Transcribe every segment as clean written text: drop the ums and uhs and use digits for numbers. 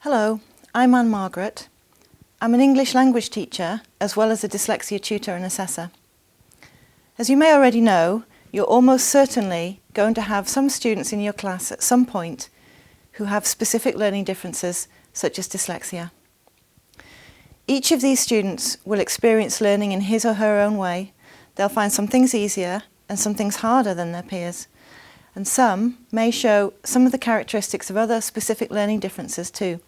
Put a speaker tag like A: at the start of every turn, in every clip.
A: Hello, I'm Margaret. I'm an English language teacher as well as a dyslexia tutor and assessor. As you may already know, you're almost certainly going to have some students in your class at some point who have specific learning differences such as dyslexia. Each of these students will experience learning in his or her own way. They'll find some things easier and some things harder than their peers. And some may show some of the characteristics of other specific learning differences too,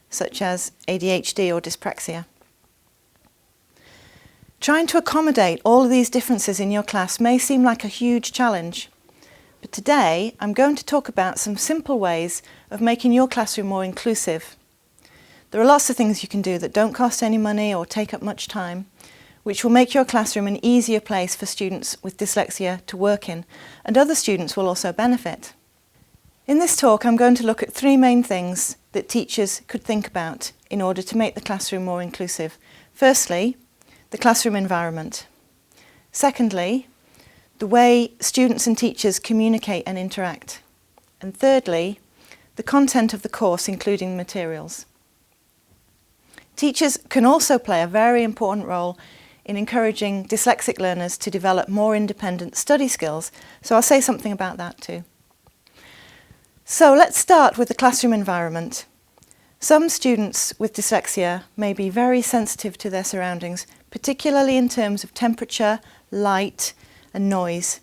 A: such as ADHD or dyspraxia. Trying to accommodate all of these differences in your class may seem like a huge challenge, but today I'm going to talk about some simple ways of making your classroom more inclusive. There are lots of things you can do that don't cost any money or take up much time, which will make your classroom an easier place for students with dyslexia to work in, and other students will also benefit. In this talk, I'm going to look at three main things that teachers could think about in order to make the classroom more inclusive. Firstly, the classroom environment. Secondly, the way students and teachers communicate and interact. And thirdly, the content of the course, including materials. Teachers can also play a very important role in encouraging dyslexic learners to develop more independent study skills, so I'll say something about that too. So let's start with the classroom environment. Some students with dyslexia may be very sensitive to their surroundings, particularly in terms of temperature, light and noise.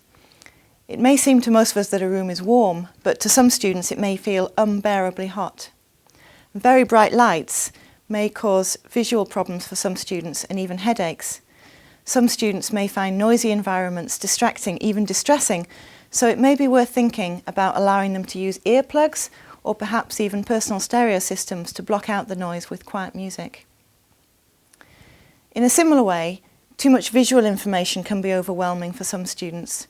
A: It may seem to most of us that a room is warm, but to some students it may feel unbearably hot. Very bright lights may cause visual problems for some students and even headaches. Some students may find noisy environments distracting, even distressing, so it may be worth thinking about allowing them to use earplugs or perhaps even personal stereo systems to block out the noise with quiet music. In a similar way, too much visual information can be overwhelming for some students.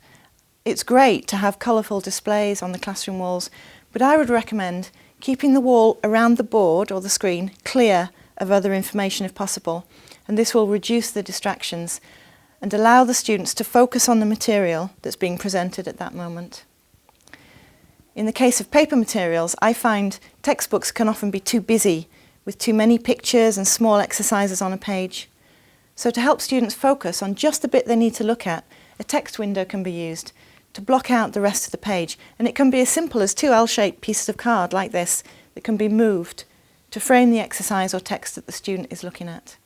A: It's great to have colourful displays on the classroom walls, but I would recommend keeping the wall around the board or the screen clear of other information if possible, and this will reduce the distractions and allow the students to focus on the material that's being presented at that moment. In the case of paper materials, I find textbooks can often be too busy with too many pictures and small exercises on a page. So to help students focus on just the bit they need to look at, a text window can be used to block out the rest of the page, and it can be as simple as two L-shaped pieces of card like this that can be moved to frame the exercise or text that the student is looking at.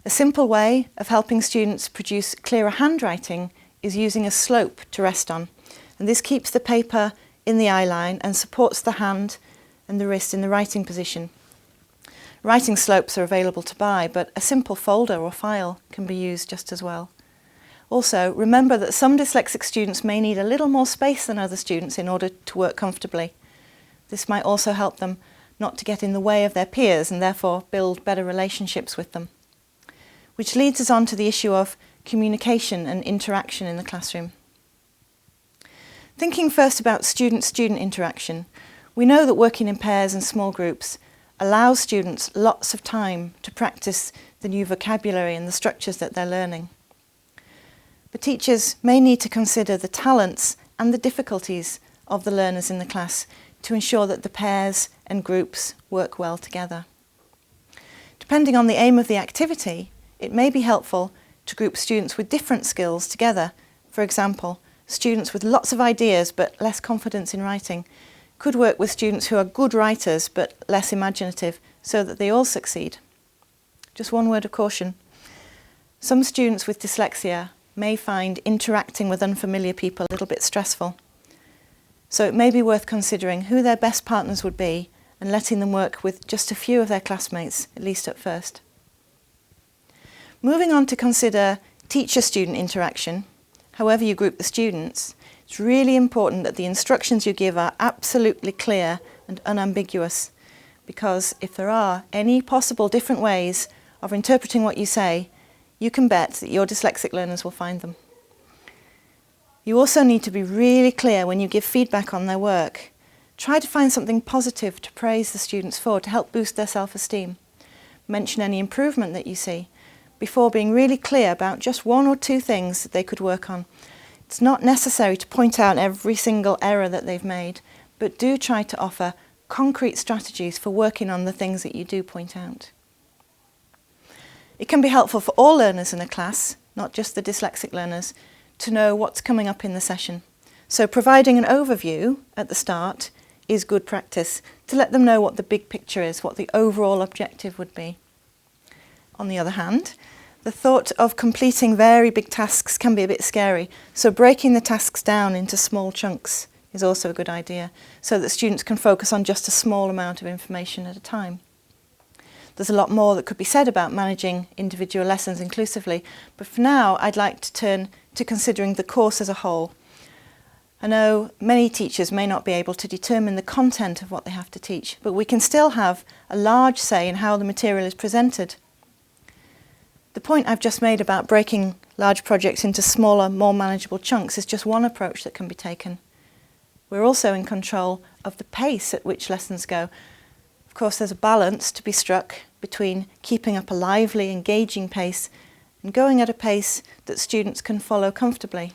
A: A simple way of helping students produce clearer handwriting is using a slope to rest on, and this keeps the paper in the eye line and supports the hand and the wrist in the writing position. Writing slopes are available to buy, but a simple folder or file can be used just as well. Also, remember that some dyslexic students may need a little more space than other students in order to work comfortably. This might also help them not to get in the way of their peers and therefore build better relationships with them. Which leads us on to the issue of communication and interaction in the classroom. Thinking first about student-student interaction, we know that working in pairs and small groups allows students lots of time to practice the new vocabulary and the structures that they're learning. But teachers may need to consider the talents and the difficulties of the learners in the class to ensure that the pairs and groups work well together. Depending on the aim of the activity, it may be helpful to group students with different skills together. For example, students with lots of ideas but less confidence in writing could work with students who are good writers but less imaginative so that they all succeed. Just one word of caution. Some students with dyslexia may find interacting with unfamiliar people a little bit stressful. So it may be worth considering who their best partners would be and letting them work with just a few of their classmates, at least at first. Moving on to consider teacher-student interaction, however you group the students, it's really important that the instructions you give are absolutely clear and unambiguous, because if there are any possible different ways of interpreting what you say, you can bet that your dyslexic learners will find them. You also need to be really clear when you give feedback on their work. Try to find something positive to praise the students for to help boost their self-esteem. Mention any improvement that you see, before being really clear about just one or two things that they could work on. It's not necessary to point out every single error that they've made, but do try to offer concrete strategies for working on the things that you do point out. It can be helpful for all learners in a class, not just the dyslexic learners, to know what's coming up in the session. So providing an overview at the start is good practice to let them know what the big picture is, what the overall objective would be. On the other hand, the thought of completing very big tasks can be a bit scary, so breaking the tasks down into small chunks is also a good idea, so that students can focus on just a small amount of information at a time. There's a lot more that could be said about managing individual lessons inclusively, but for now I'd like to turn to considering the course as a whole. I know many teachers may not be able to determine the content of what they have to teach, but we can still have a large say in how the material is presented. The point I've just made about breaking large projects into smaller, more manageable chunks is just one approach that can be taken. We're also in control of the pace at which lessons go. Of course, there's a balance to be struck between keeping up a lively, engaging pace and going at a pace that students can follow comfortably.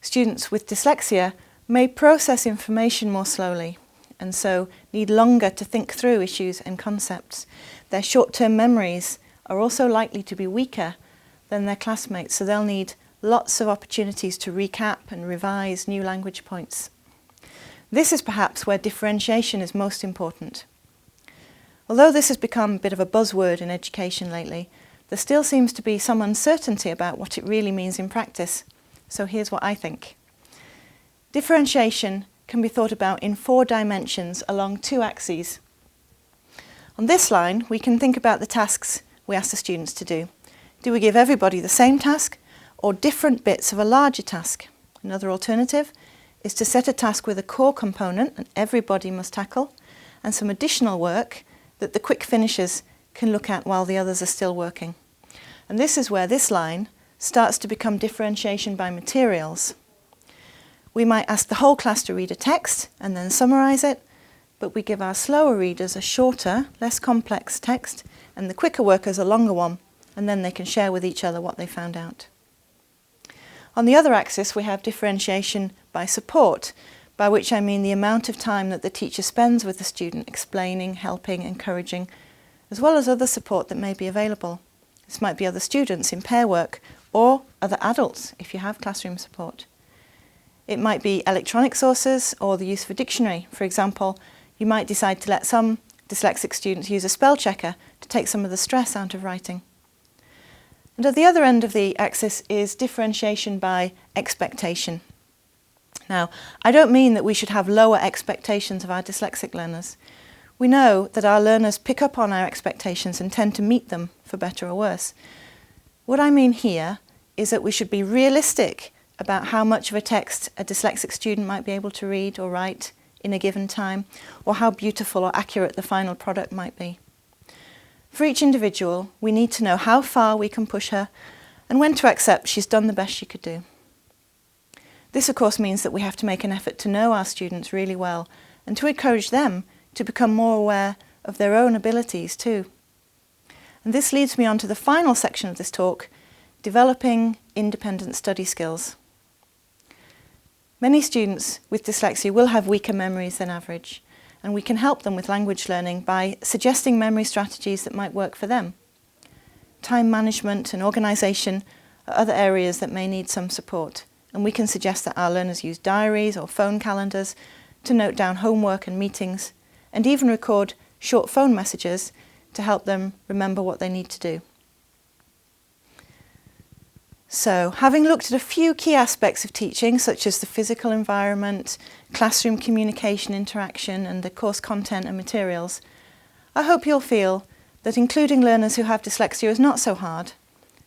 A: Students with dyslexia may process information more slowly and so need longer to think through issues and concepts. Their short-term memories are also likely to be weaker than their classmates, so they'll need lots of opportunities to recap and revise new language points. This is perhaps where differentiation is most important. Although this has become a bit of a buzzword in education lately, there still seems to be some uncertainty about what it really means in practice. So here's what I think. Differentiation can be thought about in 4 dimensions along 2 axes. On this line, we can think about the tasks we ask the students to do. Do we give everybody the same task or different bits of a larger task? Another alternative is to set a task with a core component that everybody must tackle and some additional work that the quick finishers can look at while the others are still working. And this is where this line starts to become differentiation by materials. We might ask the whole class to read a text and then summarise it, but we give our slower readers a shorter, less complex text and the quicker workers a longer one, and then they can share with each other what they found out. On the other axis we have differentiation by support, by which I mean the amount of time that the teacher spends with the student explaining, helping, encouraging, as well as other support that may be available. This might be other students in pair work or other adults if you have classroom support. It might be electronic sources or the use of a dictionary. For example, you might decide to let some dyslexic students use a spell checker to take some of the stress out of writing. And at the other end of the axis is differentiation by expectation. Now, I don't mean that we should have lower expectations of our dyslexic learners. We know that our learners pick up on our expectations and tend to meet them, for better or worse. What I mean here is that we should be realistic about how much of a text a dyslexic student might be able to read or write in a given time, or how beautiful or accurate the final product might be. For each individual, we need to know how far we can push her and when to accept she's done the best she could do. This, of course, means that we have to make an effort to know our students really well and to encourage them to become more aware of their own abilities too. And this leads me on to the final section of this talk, developing independent study skills. Many students with dyslexia will have weaker memories than average, and we can help them with language learning by suggesting memory strategies that might work for them. Time management and organisation are other areas that may need some support, and we can suggest that our learners use diaries or phone calendars to note down homework and meetings, and even record short phone messages to help them remember what they need to do. So, having looked at a few key aspects of teaching, such as the physical environment, classroom communication interaction, and the course content and materials, I hope you'll feel that including learners who have dyslexia is not so hard.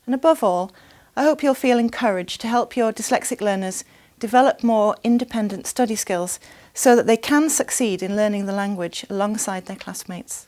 A: And above all, I hope you'll feel encouraged to help your dyslexic learners develop more independent study skills so that they can succeed in learning the language alongside their classmates.